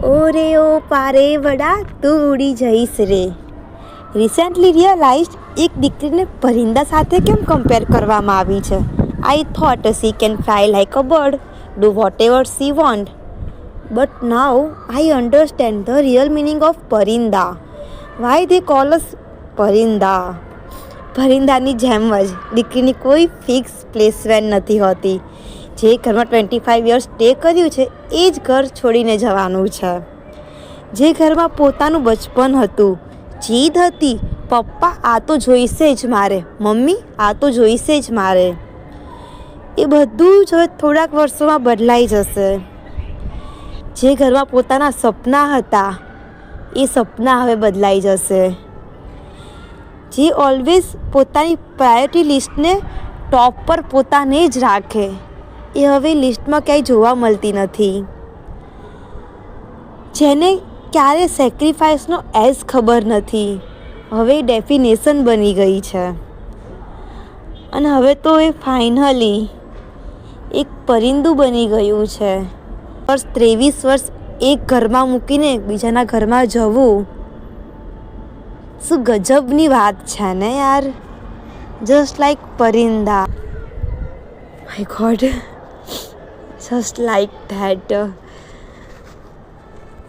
ઓરે ઓ પારે વડા તું ઉડી જઈશ રે. રિસેન્ટલી રિયલાઇઝ્ડ એક દીકરીને પરિંદા સાથે કેમ કમ્પેર કરવામાં આવી છે. I thought she can fly like a bird, do whatever she want. But now I understand the real meaning of પરિંદા. વાય ધે કોલ અસ પરિંદા. પરિંદાની જેમ જ દીકરીની કોઈ ફિક્સ પ્લેસમેન્ટ નથી હોતી. જે ઘરમાં 25 યર્સ સ્ટે કર્યું છે એ જ ઘર છોડીને જવાનું છે. જે ઘરમાં પોતાનું બચપન હતું, જીદ હતી, પપ્પા આ તો જોઈશે જ મારે, મમ્મી આ તો જોઈશે જ મારે, એ બધું જ હવે થોડાક વર્ષોમાં બદલાઈ જશે. જે ઘરમાં પોતાના સપના હતા એ સપના હવે બદલાઈ જશે. જે ઓલવેઝ પોતાની પ્રાયોરિટી લિસ્ટને ટોપ પર પોતાને જ રાખે એ હવે લિસ્ટમાં ક્યાંય જોવા મળતી નથી. જેને ક્યારે સેક્રિફાઈસનો એઝ ખબર નથી, હવે ડેફિનેશન બની ગઈ છે. અને હવે તો એ ફાઇનલી એક પરિંદું બની ગયું છે. 23 વર્ષ એક ઘરમાં મૂકીને બીજાના ઘરમાં જવું શું ગજબની વાત છે ને યાર. જસ્ટ લાઈક પરિંદા. My God, just like that.